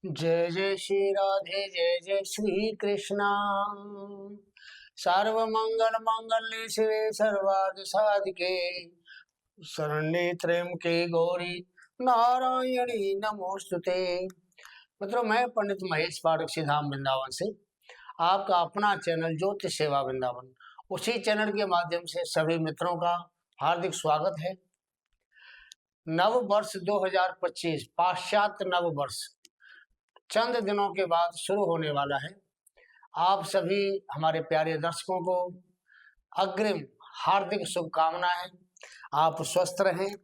जय जय श्री राधे, जय जय श्री कृष्णा। सर्वमंगल मंगल्ये शिवे सर्वार्थ साधिके, शरण्ये त्र्यंबके गौरी नारायणी नमोस्तुते। मतलब मैं पंडित महेश पाठक सिधाम वृंदावन से आपका अपना चैनल ज्योतिष सेवा वृंदावन, उसी चैनल के माध्यम से सभी मित्रों का हार्दिक स्वागत है। नव वर्ष 2025 पाश्चात्य नव वर्ष चंद दिनों के बाद शुरू होने वाला है। आप सभी हमारे प्यारे दर्शकों को अग्रिम हार्दिक शुभकामनाएं। आप स्वस्थ रहें,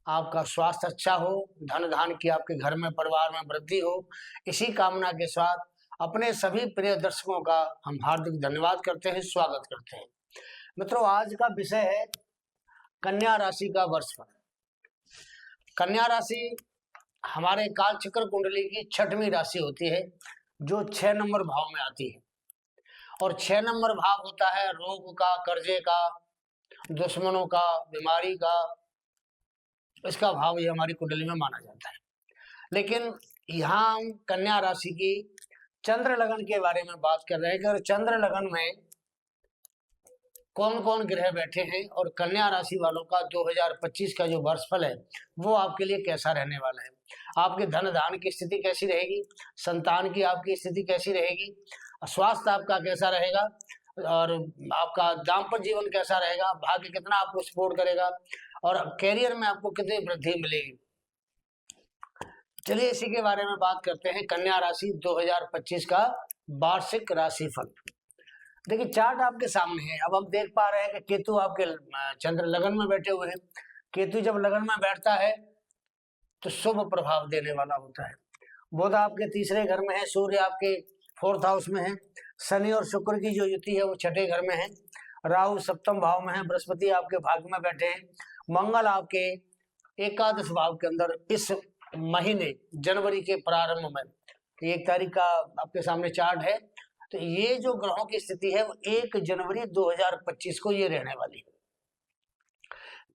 आपका स्वास्थ्य अच्छा हो, धन धान की आपके घर में परिवार में वृद्धि हो, इसी कामना के साथ अपने सभी प्रिय दर्शकों का हम हार्दिक धन्यवाद करते हैं, स्वागत करते हैं। मित्रों, आज का विषय है कन्या राशि का वर्षफल। कन्या राशि हमारे कालचक्र कुंडली की छठवीं राशि होती है, जो 6 नंबर भाव में आती है। और 6 नंबर भाव होता है रोग का, कर्जे का, दुश्मनों का, बीमारी का, इसका भाव ये हमारी कुंडली में माना जाता है। लेकिन यहाँ हम कन्या राशि की चंद्र लगन के बारे में बात कर रहे हैं कि चंद्र लगन में कौन कौन ग्रह बैठे हैं और कन्या राशि वालों का 2025 का जो वर्षफल है वो आपके लिए कैसा रहने वाला है। आपके धन धान की स्थिति कैसी रहेगी, संतान की आपकी स्थिति कैसी रहेगी, स्वास्थ्य आपका कैसा रहेगा, और आपका दाम्पत्य जीवन कैसा रहेगा, भाग्य कितना आपको सपोर्ट करेगा, और कैरियर में आपको कितनी वृद्धि मिलेगी। चलिए इसी के बारे में बात करते हैं। कन्या राशि 2025 का वार्षिक राशिफल। देखिए, चार्ट आपके सामने है। अब हम देख पा रहे हैं कि केतु आपके चंद्र लगन में बैठे हुए हैं। केतु जब लगन में बैठता है तो शुभ प्रभाव देने वाला होता है। बुध आपके तीसरे घर में है, सूर्य आपके 4th हाउस में है, शनि और शुक्र की जो युति है वो 6ठे घर में है, राहु 7म भाव में है, बृहस्पति आपके भाग्य में बैठे हैं, मंगल आपके एकादश भाव के अंदर इस महीने जनवरी के प्रारंभ में 1 तारीख का आपके सामने चार्ट है। तो ये जो ग्रहों की स्थिति है वो 1 जनवरी 2025 को ये रहने वाली है।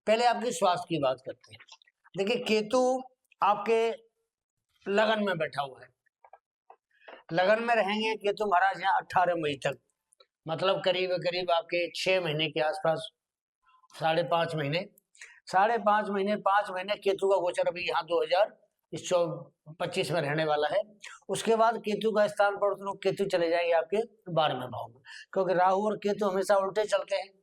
पहले आपके स्वास्थ्य की बात करते हैं। देखिए, केतु आपके लगन में बैठा हुआ है। लगन में रहेंगे केतु महाराज यहाँ 18 मई तक, मतलब करीब करीब आपके 6 महीने के आसपास, 5.5 महीने, 5 महीने केतु का गोचर अभी यहाँ 2025 में रहने वाला है। उसके बाद केतु का स्थान पर केतु चले जाएंगे आपके 12वें भाव में, क्योंकि राहु और केतु हमेशा उल्टे चलते हैं।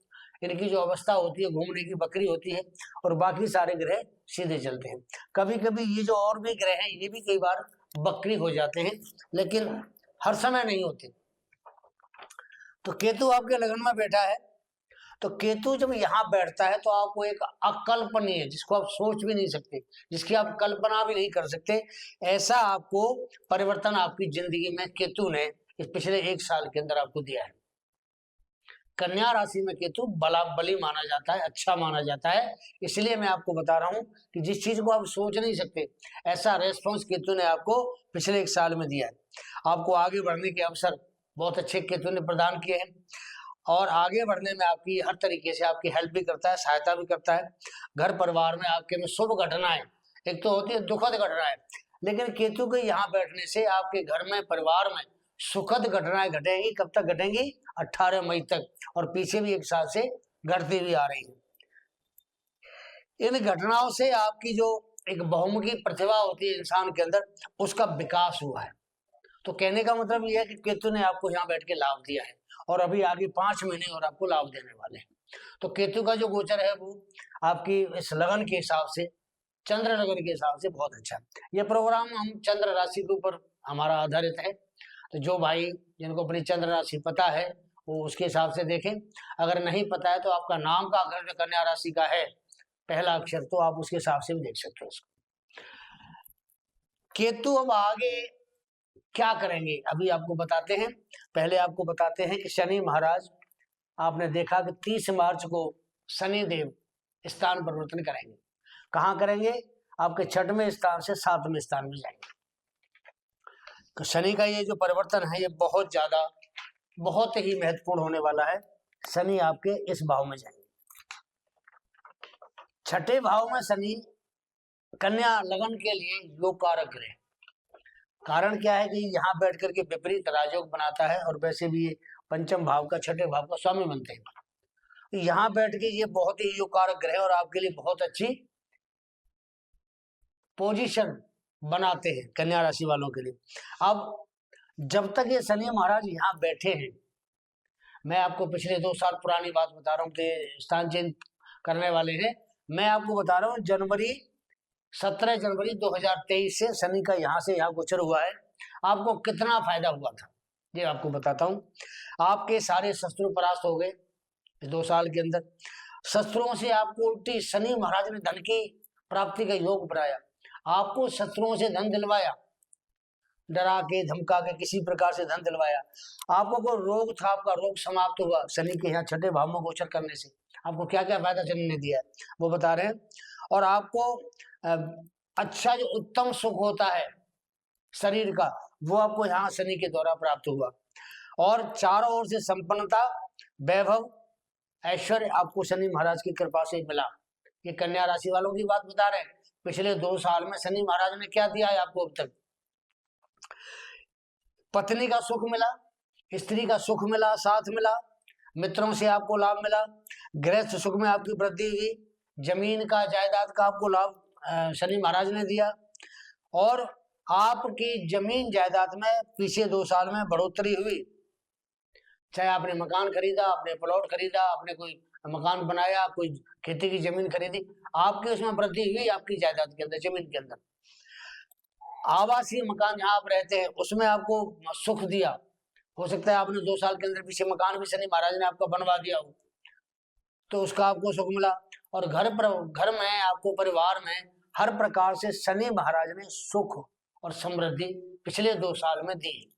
इनकी जो अवस्था होती है घूमने की बकरी होती है, और बाकी सारे ग्रह सीधे चलते हैं। कभी कभी ये जो और भी ग्रह हैं ये भी कई बार बकरी हो जाते हैं, लेकिन हर समय नहीं होते। तो केतु आपके लगन में बैठा है। तो केतु जब यहाँ बैठता है तो आपको एक अकल्पनीय, जिसको आप सोच भी नहीं सकते, जिसकी आप कल्पना भी नहीं कर सकते, ऐसा आपको परिवर्तन आपकी जिंदगी में केतु ने इस पिछले 1 साल के अंदर आपको दिया है। कन्या राशि में केतु बली माना जाता है, अच्छा माना जाता है। इसलिए मैं आपको बता रहा हूं कि जिस चीज को आप सोच नहीं सकते, ऐसा रेस्पॉन्स केतु ने आपको पिछले 1 साल में दिया है। आपको आगे बढ़ने के अवसर बहुत अच्छे केतु ने प्रदान किए हैं, और आगे बढ़ने में आपकी हर तरीके से आपकी हेल्प भी करता है, सहायता भी करता है। घर परिवार में आपके में शुभ घटनाएं, एक तो होती है दुखद घटनाएं, लेकिन केतु के यहाँ बैठने से आपके घर में परिवार में सुखद घटनाएं घटेंगी। कब तक घटेंगी? 18 मई तक, और पीछे भी 1 साल से घटती भी आ रही है। इन घटनाओं से आपकी जो एक बहुमुखी प्रतिभा होती है इंसान के अंदर, उसका विकास हुआ है। तो कहने का मतलब यह है कि केतु ने आपको यहाँ बैठ के लाभ दिया है, और अभी आगे 5 महीने और आपको लाभ देने वाले हैं। तो केतु का जो गोचर है वो आपकी इस लगन के हिसाब से, चंद्र लगन के हिसाब से बहुत अच्छा है। ये प्रोग्राम हम चंद्र राशि के ऊपर हमारा आधारित है। तो जो भाई जिनको अपनी चंद्र राशि पता है वो उसके हिसाब से देखें। अगर नहीं पता है तो आपका नाम का अगर कन्या राशि का है पहला अक्षर, तो आप उसके हिसाब से भी देख सकते हो उसको। केतु अब आगे क्या करेंगे अभी आपको बताते हैं। पहले आपको बताते हैं कि शनि महाराज, आपने देखा कि 30 मार्च को शनि देव स्थान परिवर्तन करेंगे। कहाँ करेंगे? आपके 6वें स्थान से 7वें स्थान में जाएंगे। तो शनि का ये जो परिवर्तन है ये बहुत ज्यादा, बहुत ही महत्वपूर्ण होने वाला है। शनि आपके इस भाव में जाएंगे। 6ठे भाव में शनि कन्या लगन के लिए योग कारक ग्रह, कारण क्या है कि यहाँ बैठ करके विपरीत राजयोग बनाता है, और वैसे भी ये पंचम भाव का, छठे भाव का स्वामी बनते हैं। तो यहाँ बैठ के ये बहुत ही योग कारक ग्रह और आपके लिए बहुत अच्छी पोजीशन बनाते हैं कन्या राशि वालों के लिए। अब जब तक ये शनि महाराज यहाँ बैठे हैं, मैं आपको पिछले 2 साल पुरानी बात बता रहा हूँ कि स्थान चेंज करने वाले हैं। मैं आपको बता रहा हूँ 17 जनवरी 2023 से शनि का यहाँ से यहाँ गोचर हुआ है। आपको कितना फायदा हुआ था ये आपको बताता हूँ। आपके सारे शत्रु परास्त हो गए 2 साल के अंदर। शत्रुओं से आपको उल्टी शनि महाराज ने धन की प्राप्ति का योग बनाया, आपको शत्रुओं से धन दिलवाया, डरा के धमका के किसी प्रकार से धन दिलवाया। आपको कोई रोग था, आपका रोग समाप्त हुआ शनि के यहाँ छठे भाव में गोचर करने से। आपको क्या क्या फायदा शनि ने दिया है वो बता रहे हैं। और आपको अच्छा जो उत्तम सुख होता है शरीर का, वो आपको यहाँ शनि के द्वारा प्राप्त हुआ। और चारों ओर से संपन्नता, वैभव, ऐश्वर्य आपको शनि महाराज की कृपा से मिला। ये कन्या राशि वालों की बात बता रहे हैं। पिछले 2 साल में शनि महाराज ने क्या दिया है आपको अब तक? पत्नी का सुख मिला, स्त्री का सुख मिला, साथ मिला, मित्रों से आपको लाभ मिला, गृहस्थ सुख में आपकी वृद्धि हुई, जमीन का, जायदाद का आपको लाभ शनि महाराज ने दिया। और आपकी जमीन जायदाद में पिछले 2 साल में बढ़ोतरी हुई। चाहे आपने मकान खरीदा, आपने प्लॉट खरीदा, आपने कोई मकान बनाया, कोई खेती की जमीन खरीदी, आपकी उसमें वृद्धि हुई, आपकी जायदाद के अंदर, जमीन के अंदर। आवासीय मकान जहाँ आप रहते हैं उसमें आपको सुख दिया। हो सकता है आपने 2 साल के अंदर पीछे मकान भी शनि महाराज ने आपका बनवा दिया हो, तो उसका आपको सुख मिला। और घर में आपको, परिवार में हर प्रकार से शनि महाराज ने सुख और समृद्धि पिछले 2 साल में दी।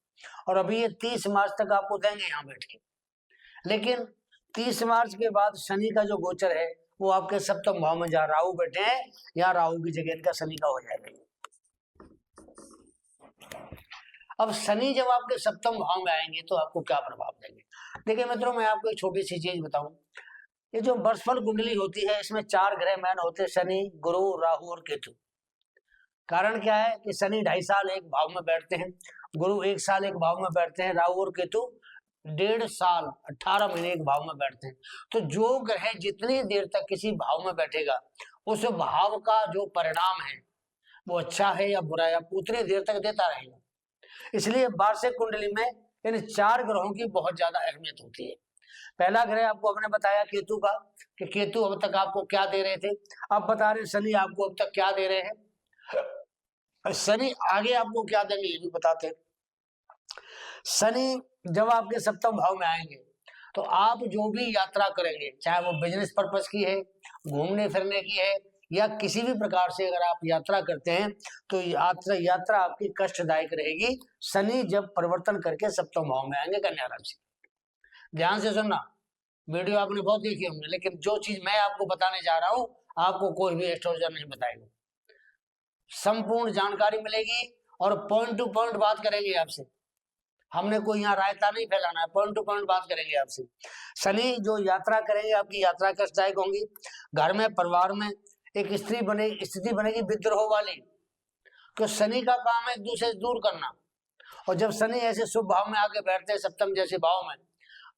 और अभी ये 30 मार्च तक आपको देंगे यहाँ बैठ के। लेकिन 30 मार्च के बाद शनि का जो गोचर है वो आपके सप्तम भाव में, जहाँ राहु बैठे हैं, यहाँ राहु की जगह इनका शनि का हो जाएगा। अब शनि जब आपके सप्तम भाव में आएंगे तो आपको क्या प्रभाव देंगे? देखिए मित्रों, मैं आपको एक छोटी सी चीज बताऊं। ये जो वर्षफल कुंडली होती है, इसमें 4 ग्रह मैन होते हैं, शनि, गुरु, राहु और केतु। कारण क्या है कि शनि 2.5 साल एक भाव में बैठते हैं, गुरु 1 साल एक भाव में बैठते हैं, राहु और केतु 1.5 साल 18 महीने एक भाव में बैठते हैं। तो जो ग्रह जितनी देर तक किसी भाव में बैठेगा, उस भाव का जो परिणाम है वो अच्छा है या बुरा है, उतनी देर तक देता रहेगा। इसलिए वार्षिक कुंडली में इन 4 ग्रहों की बहुत ज्यादा अहमियत होती है। पहला ग्रह आपको हमने बताया केतु का, कि केतु अब तक आपको क्या दे रहे थे। अब बता रहे शनि आपको अब तक क्या दे रहे हैं, शनि आगे आपको क्या देंगे ये भी बताते हैं। शनि जब आपके सप्तम भाव में आएंगे तो आप जो भी यात्रा करेंगे, चाहे वो बिजनेस पर्पस की है, घूमने फिरने की है, या किसी भी प्रकार से अगर आप यात्रा करते हैं तो यात्रा आपकी कष्टदायक रहेगी। शनि जब परिवर्तन करके सप्तम भाव में आएंगे कन्या राशि। ध्यान से सुनना, वीडियो आपने बहुत देखी होंगे, लेकिन जो चीज मैं आपको बताने जा रहा हूं आपको कोई भी एस्ट्रोलॉजर नहीं बताएगा। संपूर्ण जानकारी मिलेगी और पॉइंट टू पॉइंट बात करेंगे आपसे। हमने कोई यहाँ रायता नहीं फैलाना है, पॉइंट टू पॉइंट बात करेंगे आपसे। शनि जो यात्रा करेंगे आपकी यात्रा कष्टदायक होंगी। घर में, परिवार में एक स्थिति बनेगी विद्रोह वाली, तो शनि का काम है एक दूसरे से दूर करना। और जब शनि ऐसे शुभ भाव में आके बैठते हैं सप्तम जैसे भाव में,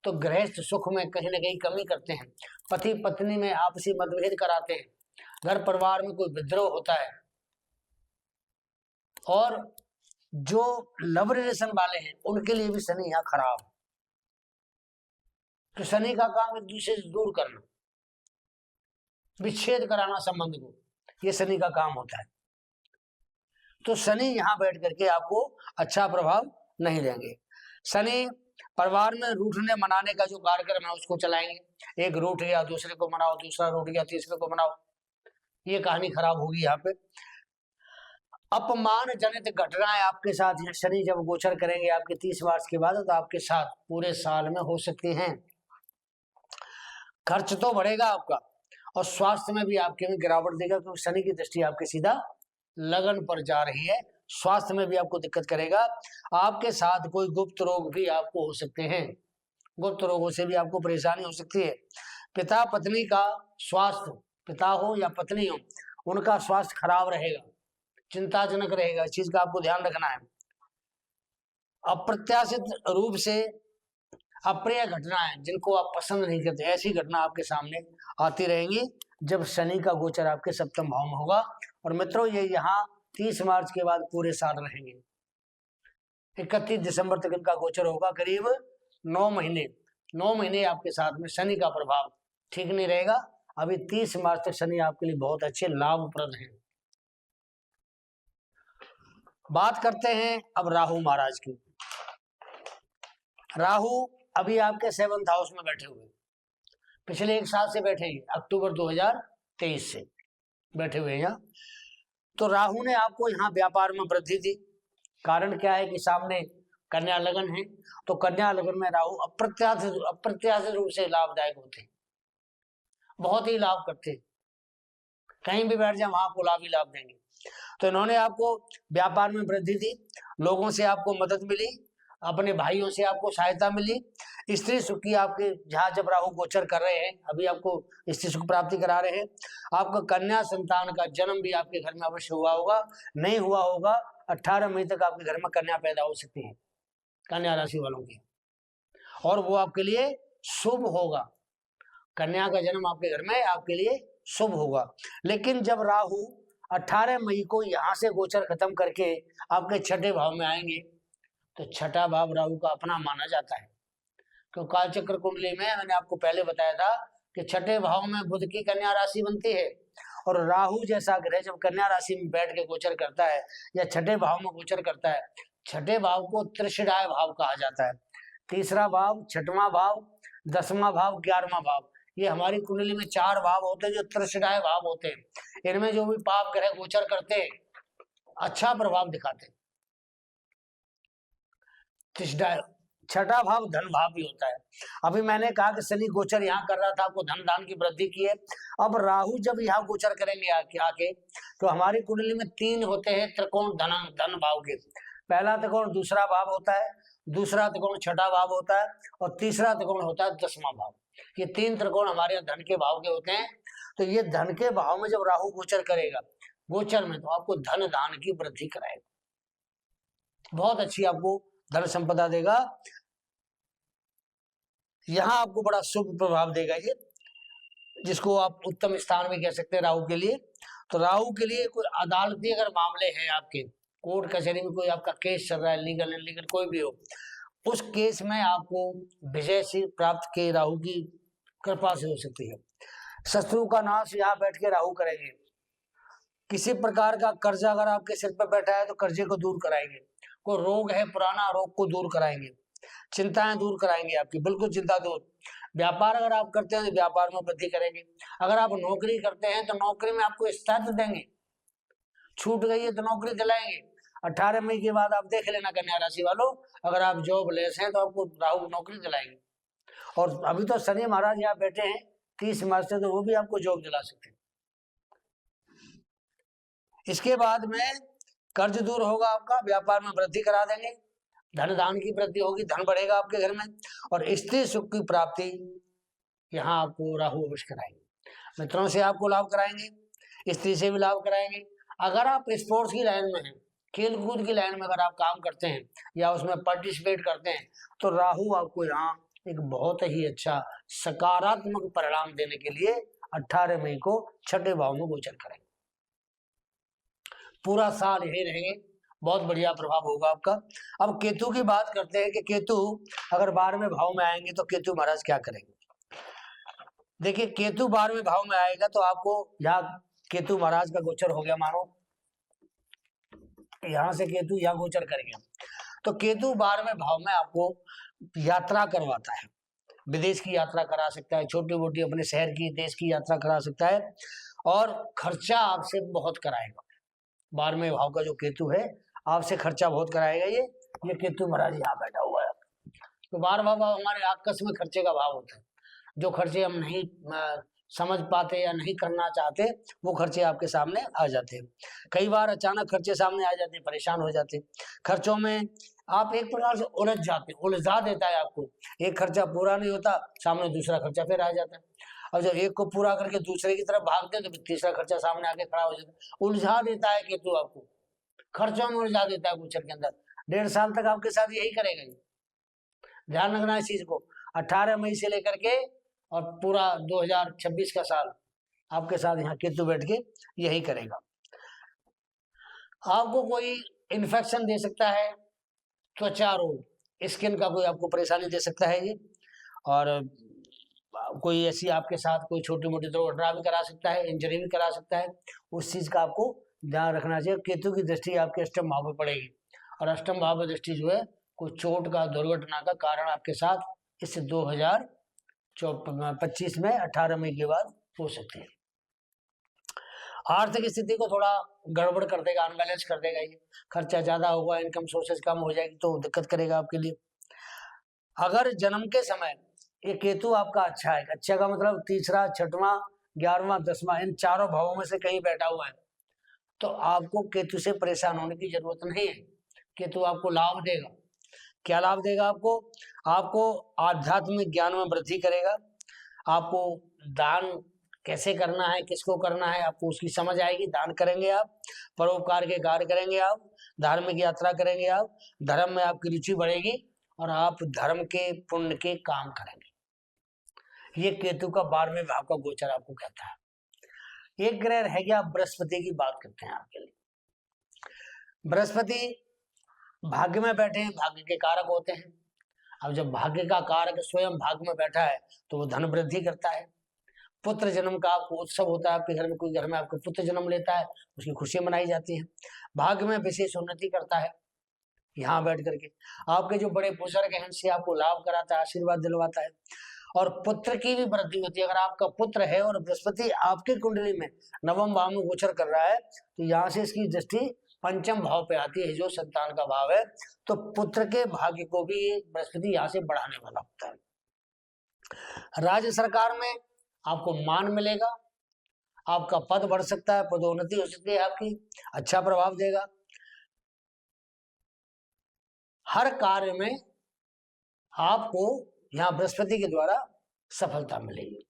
तो गृहस्थ सुख में कहीं ना कहीं कमी करते हैं, पति पत्नी में आपसी मतभेद कराते हैं, घर परिवार में कोई विद्रोह होता है। और जो लव रिलेशन वाले हैं उनके लिए भी शनि यहाँ खराब है। तो शनि का काम एक दूसरे से दूर करना, विच्छेद कराना संबंध को, ये शनि का काम होता है। तो शनि यहाँ बैठ करके आपको अच्छा प्रभाव नहीं देंगे। शनि परिवार में रूठने मनाने का जो कार्यक्रम है उसको चलाएंगे। एक रूठ गया दूसरे को मनाओ, दूसरा रूठ गया तीसरे को मनाओ, ये कहानी खराब होगी यहाँ पे। अपमान जनित घटनाएं आपके साथ हैं। शनि जब गोचर करेंगे आपके 30 मार्च के बाद, तो आपके साथ पूरे साल में हो सकती हैं। खर्च तो बढ़ेगा आपका, और स्वास्थ्य में भी आपके में गिरावट देगा, क्योंकि शनि की दृष्टि आपके सीधा लगन पर जा रही है। स्वास्थ्य में भी आपको दिक्कत करेगा। आपके साथ कोई गुप्त रोग भी आपको हो सकते हैं, गुप्त रोगों से भी आपको परेशानी हो सकती है। पिता पत्नी का स्वास्थ्य, पिता हो या पत्नी हो, उनका स्वास्थ्य खराब रहेगा, चिंताजनक रहेगा, इस चीज का आपको ध्यान रखना है। अप्रत्याशित रूप से अप्रिय घटनाएं जिनको आप पसंद नहीं करते, ऐसी घटना आपके सामने आती रहेंगी जब शनि का गोचर आपके सप्तम भाव में होगा। और मित्रों ये यहाँ 30 मार्च के बाद पूरे साल रहेंगे। 31 दिसंबर तक इनका गोचर होगा, करीब 9 महीने आपके साथ में शनि का प्रभाव ठीक नहीं रहेगा। अभी 30 मार्च तक शनि आपके लिए बहुत अच्छे लाभप्रद हैं। बात करते हैं अब राहु महाराज की। राहु अभी आपके 7th हाउस में बैठे हुए, पिछले 1 साल से बैठे हैं, अक्टूबर 2023 से बैठे हुए हैं यहाँ। तो राहु ने आपको यहाँ व्यापार में वृद्धि दी। कारण क्या है कि सामने कन्या लगन है, तो कन्या लगन में राहु अप्रत्याशित रूप से लाभदायक होते, बहुत ही लाभ करते, कहीं भी बैठ जाए वहां आपको लाभ ही लाभ देंगे। तो इन्होंने आपको व्यापार में वृद्धि दी, लोगों से आपको मदद मिली, अपने भाइयों से आपको सहायता मिली। स्त्री सुख की आपके जहाँ जब राहु गोचर कर रहे हैं, अभी आपको स्त्री सुख प्राप्ति करा रहे हैं। आपका कन्या संतान का जन्म भी आपके घर में अवश्य हुआ होगा, नहीं हुआ होगा 18 मई तक आपके घर में कन्या पैदा हो सकती है, कन्या राशि वालों की, और वो आपके लिए शुभ होगा। कन्या का जन्म आपके घर में आपके लिए शुभ होगा। लेकिन जब राहु 18 मई को यहाँ से गोचर खत्म करके आपके 6ठे भाव में आएंगे, तो 6ठा भाव राहु का अपना माना जाता है। तो कालचक्र कुंडली में मैंने आपको पहले बताया था कि 6ठे भाव में बुध की कन्या राशि बनती है, और राहु जैसा ग्रह जब कन्या राशि में बैठ के गोचर करता है या 6ठे भाव में गोचर करता है, 6ठे भाव को त्रिशिडाय भाव कहा जाता है। तीसरा भाव, 6वां भाव, 10वां भाव, 11वां भाव, ये हमारी कुंडली में 4 भाव होते हैं जो त्रिशिडाय भाव होते हैं। इनमें जो भी पाप ग्रह गोचर करते हैं अच्छा प्रभाव दिखाते हैं। 6ठा भाव धन भाव भी होता है। अभी मैंने कहा कि शनि गोचर यहाँ कर रहा था, आपको धन दान की वृद्धि की है। अब राहु जब यहाँ गोचर करेंगे आके तो हमारी कुंडली में 3 होते हैं त्रिकोण धन भाव के। पहला त्रिकोण दूसरा भाव होता है, दूसरा त्रिकोण 6ठा भाव होता है, और तीसरा त्रिकोण होता है 10वां भाव। ये 3 त्रिकोण हमारे यहाँ धन के भाव के होते हैं। तो ये धन के भाव में जब राहु गोचर करेगा, गोचर में, तो आपको धन दान की वृद्धि कराएगा, बहुत अच्छी आपको धन संपदा देगा। यहाँ आपको बड़ा शुभ प्रभाव देगा ये, जिसको आप उत्तम स्थान भी कह सकते हैं राहु के लिए। तो राहु के लिए कोई अदालती अगर मामले हैं आपके, कोर्ट कचहरी में कोई आपका केस चल रहा है, लीगल इनलीगल कोई भी हो, उस केस में आपको विजय से प्राप्त के राहु की कृपा से हो सकती है। शत्रु का नाश यहाँ बैठ के राहु करेंगे। किसी प्रकार का कर्जा अगर आपके सिर पर बैठा है तो कर्जे को दूर कराएंगे। कोई रोग है पुराना, रोग को दूर कराएंगे। चिंताएं दूर कराएंगे आपकी, बिल्कुल चिंता दूर। व्यापार अगर आप करते हैं तो व्यापार में वृद्धि करेंगे। अगर आप नौकरी करते हैं तो नौकरी में आपको स्थायित्व देंगे। छूट गई है तो नौकरी दिलाएंगे। 18 मई के बाद आप देख लेना कन्या राशि वालों, अगर आप जॉब लेस हैं तो आपको राहु नौकरी दिलाएंगे। और अभी तो शनि महाराज यहाँ बैठे हैं 30 मार्च से, तो वो भी आपको जॉब दिला सकते हैं। इसके बाद में कर्ज दूर होगा आपका, व्यापार में वृद्धि करा देंगे, धन दान की वृद्धि होगी, धन बढ़ेगा आपके घर में, और स्त्री सुख की प्राप्ति यहाँ आपको राहु अवश्य कराएंगे। मित्रों से आपको लाभ कराएंगे, स्त्री से भी लाभ कराएंगे। अगर आप स्पोर्ट्स की लाइन में हैं, खेल कूद की लाइन में अगर आप काम करते हैं या उसमें पार्टिसिपेट करते हैं, तो राहु आपको यहाँ एक बहुत ही अच्छा सकारात्मक परिणाम देने के लिए 18 मई को 6ठे भाव में गोचर करेंगे। पूरा साल यही रहेंगे, बहुत बढ़िया प्रभाव होगा आपका। अब केतु की बात करते हैं कि केतु अगर 12वें भाव में आएंगे तो केतु महाराज क्या करेंगे। देखिए केतु 12वें भाव में आएगा तो आपको यहाँ केतु महाराज का गोचर हो गया, मानो यहाँ से केतु यहाँ गोचर करेंगे, तो केतु 12वें भाव में आपको यात्रा करवाता है, विदेश की यात्रा करा सकता है, छोटी मोटी अपने शहर की देश की यात्रा करा सकता है, और खर्चा आपसे बहुत कराएगा। 12वें भाव का जो केतु है आपसे खर्चा बहुत कराएगा। ये केतु महाराज यहाँ बैठा हुआ है। तो 12वां भाव हमारे आकस्मिक खर्चे का भाव होता है। जो खर्चे हम नहीं समझ पाते या नहीं करना चाहते, वो खर्चे आपके सामने आ जाते हैं। कई बार अचानक खर्चे सामने आ जाते हैं, परेशान हो जाते हैं। खर्चों में आप एक प्रकार से उलझ जाते हैं, उलझा देता है आपको। एक खर्चा पूरा नहीं होता, सामने दूसरा खर्चा फिर आ जाता है, और जब एक को पूरा करके दूसरे की तरफ भागते हैं तो तीसरा खर्चा सामने आके खड़ा हो जाता है। उलझा देता है केतु आपको, खर्चों में उलझा देता है गोचर के अंदर। 1.5 साल तक आपके साथ यही करेगा ये, ध्यान रखना इस चीज को। 18 मई से लेकर के और पूरा 2026 का साल आपके साथ यहाँ केतु बैठ के यही करेगा। आपको कोई इन्फेक्शन दे सकता है, त्वचा रोग, स्किन का कोई आपको परेशानी दे सकता है ये, और कोई ऐसी आपके साथ कोई छोटी मोटी दुर्घटना भी करा सकता है, इंजरी भी करा सकता है। उस चीज का आपको ध्यान रखना चाहिए। केतु की दृष्टि आपके अष्टम भाव में पड़ेगी, और अष्टम भाव में दृष्टि जो है कोई चोट का, दुर्घटना का कारण आपके साथ इस 2025 में 18 मई के बाद हो सकती है। आर्थिक स्थिति को थोड़ा गड़बड़ कर देगा, अनबैलेंस कर देगा ये, खर्चा ज्यादा होगा, इनकम सोर्सेज कम हो जाएगी तो दिक्कत करेगा आपके लिए। अगर जन्म के समय ये केतु आपका अच्छा है, अच्छा का मतलब तीसरा, छठवां, 11वां, 10वां, इन चारों भावों में से कहीं बैठा हुआ है, तो आपको केतु से परेशान होने की जरूरत नहीं है। केतु आपको लाभ देगा। क्या लाभ देगा आपको? आपको आध्यात्मिक ज्ञान में वृद्धि करेगा, आपको दान कैसे करना है, किसको करना है, आपको उसकी समझ आएगी। दान करेंगे आप, परोपकार के कार्य करेंगे आप, धार्मिक यात्रा करेंगे आप, धर्म में आपकी रुचि बढ़ेगी और आप धर्म के, पुण्य के काम करेंगे। ये केतु का 12वें भाव का गोचर आपको कहता है। एक ग्रह रह गया, बृहस्पति की बात करते हैं आपके लिए। बृहस्पति भाग्य में बैठे हैं, भाग्य के कारक होते हैं। अब जब भाग्य का कारक स्वयं भाग्य में बैठा है तो वो धन वृद्धि करता है। पुत्र जन्म का आपको उत्सव होता है, आपके घर में कोई घर में आपका पुत्र जन्म लेता है, उसकी खुशियां मनाई जाती हैं। भाग्य में विशेष उन्नति करता है, यहाँ बैठ करके आपके जो बड़े बुजुर्ग हैं उनसे आपको लाभ कराता है, आशीर्वाद दिलवाता है, और पुत्र की भी वृद्धि होती है। अगर आपका पुत्र है और बृहस्पति आपकी कुंडली में नवम भाव में गोचर कर रहा है तो यहाँ से इसकी दृष्टि पंचम भाव पे आती है, जो संतान का भाव है, तो पुत्र के भाग्य को भी बृहस्पति यहाँ से बढ़ाने वाला होता है। राज्य सरकार में आपको मान मिलेगा, आपका पद बढ़ सकता है, पदोन्नति हो सकती है आपकी, अच्छा प्रभाव देगा। हर कार्य में आपको यहाँ बृहस्पति के द्वारा सफलता मिलेगी।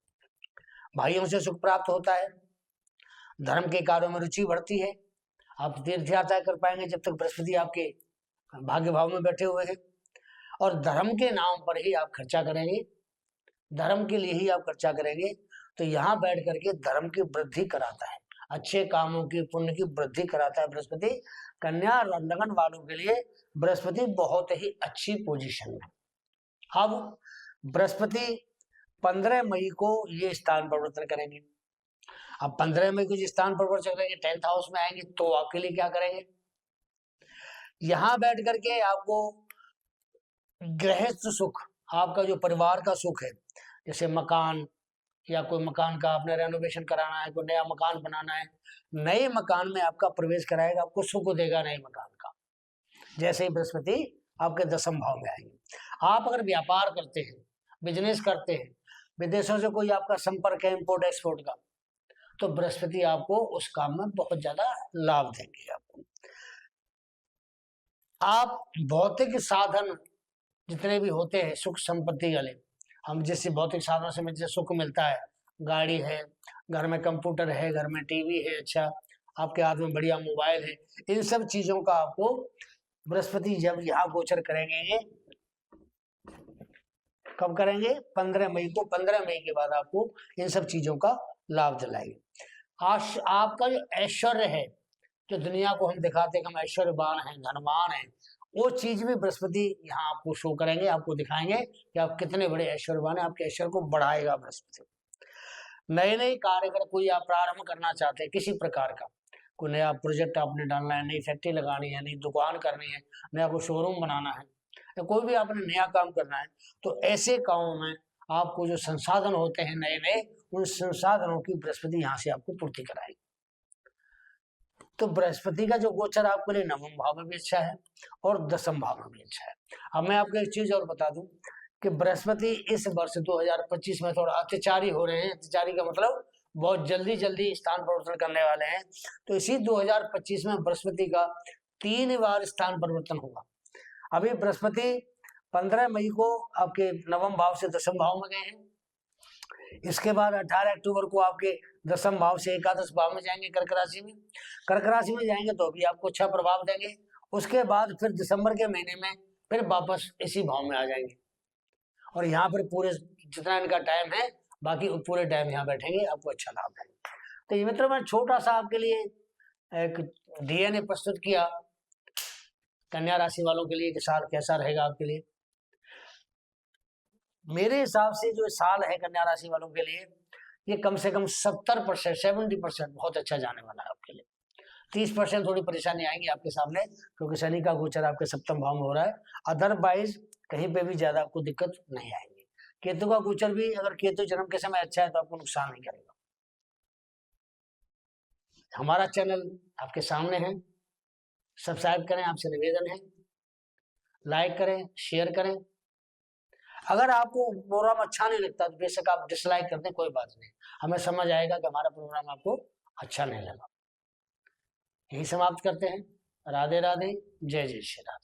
भाइयों से सुख प्राप्त होता है, धर्म के कार्यों में रुचि बढ़ती है, आप तीर्थ यात्रा कर पाएंगे जब तक बृहस्पति आपके भाग्य भाव में बैठे हुए हैं, और धर्म के नाम पर ही आप खर्चा करेंगे, धर्म के लिए ही आप खर्चा करेंगे, तो यहाँ बैठ करके धर्म की वृद्धि कराता है, अच्छे कामों की, पुण्य की वृद्धि कराता है बृहस्पति। कन्या लगन वालों के लिए बृहस्पति बहुत ही अच्छी पोजीशन में। अब बृहस्पति 15 मई को ये स्थान परिवर्तन करेंगे। अब 15 मई को जो स्थान परिवर्तन करेंगे, 10th हाउस में आएंगे, तो आपके लिए क्या करेंगे? यहाँ बैठ करके आपको गृहस्थ सुख, आपका जो परिवार का सुख है, जैसे मकान या कोई मकान का आपने रेनोवेशन कराना है, कोई नया मकान बनाना है, नए मकान में आपका प्रवेश कराएगा, आपको सुख देगा नए मकान का, जैसे ही बृहस्पति आपके 10th भाव में आएंगे। आप अगर व्यापार करते हैं, बिजनेस करते हैं, विदेशों से कोई आपका संपर्क है इंपोर्ट एक्सपोर्ट का, तो बृहस्पति आपको उस काम में बहुत ज्यादा लाभ देंगे आपको। आप भौतिक साधन जितने भी होते हैं सुख संपत्ति वाले, हम जिस भौतिक साधनों से हमें जैसे सुख मिलता है, गाड़ी है, घर में कंप्यूटर है, घर में टीवी है, अच्छा आपके हाथ में बढ़िया मोबाइल है, इन सब चीजों का आपको बृहस्पति जब यहाँ गोचर करेंगे, कब करेंगे? 15 मई को। 15 मई के बाद आपको इन सब चीजों का लाभ दिलाएंगे। आपका जो ऐश्वर्य है, जो दुनिया को हम दिखाते हैं कि हम ऐश्वर्यवान हैं, धनवान हैं, वो चीज भी बृहस्पति यहाँ आपको शो करेंगे, आपको दिखाएंगे कि आप कितने बड़े ऐश्वर्यवान हैं। आपके ऐश्वर्य को बढ़ाएगा बृहस्पति। नए नए कार्य अगर कोई आप प्रारंभ करना चाहते हैं, किसी प्रकार का कोई नया प्रोजेक्ट आपने डालना है, नई फैक्ट्री लगानी है, नई दुकान करनी है, नया कोई शोरूम बनाना है, या कोई भी आपने नया काम करना है, तो ऐसे कामों में आपको जो संसाधन होते हैं नए नए, उन संसाधनों की बृहस्पति यहाँ से आपको पूर्ति कराएगी। तो बृहस्पति का जो गोचर आपके लिए नवम भाव में भी अच्छा है और 10th भाव में भी अच्छा है। अब मैं आपको एक चीज और बता दूं कि बृहस्पति इस वर्ष 2025 में थोड़ा अत्याचारी हो रहे हैं। अत्याचारी का मतलब बहुत जल्दी जल्दी स्थान परिवर्तन करने वाले हैं। तो इसी 2025 में बृहस्पति का 3 बार स्थान परिवर्तन होगा। अभी बृहस्पति 15 मई को आपके नवम भाव से 10th भाव में गए हैं। इसके बाद 18 अक्टूबर को आपके 10th भाव से एकादश भाव में जाएंगे, कर्क राशि में। कर्क राशि में जाएंगे तो भी आपको अच्छा प्रभाव देंगे, उसके बाद फिर दिसंबर के महीने में फिर वापस इसी भाव में आ जाएंगे और यहाँ पर पूरे जितना इनका टाइम है बाकी पूरे टाइम यहाँ बैठेंगे, आपको अच्छा लाभ है। तो ये मित्रों मैंने छोटा सा आपके लिए एक डीएनए प्रस्तुत किया कन्या राशि वालों के लिए कि साल कैसा रहेगा आपके लिए। मेरे हिसाब से जो साल है कन्या राशि वालों के लिए ये कम से कम 70%, 70% बहुत अच्छा जाने वाला है आपके लिए। 30% थोड़ी परेशानी आएंगी आपके सामने क्योंकि शनि का गोचर आपके सप्तम भाव में हो रहा है। अदरवाइज कहीं पे भी ज्यादा आपको दिक्कत नहीं आएगी। केतु का गोचर भी अगर केतु जन्म के समय अच्छा है तो आपको नुकसान नहीं करेगा। हमारा चैनल आपके सामने है, सब्सक्राइब करें, आपसे निवेदन है, लाइक करें, शेयर करें। अगर आपको प्रोग्राम अच्छा नहीं लगता तो बेशक आप डिसलाइक कर दें, कोई बात नहीं, हमें समझ आएगा कि हमारा प्रोग्राम आपको अच्छा नहीं लगा। यही समाप्त करते हैं। राधे राधे, जय जय श्री राम।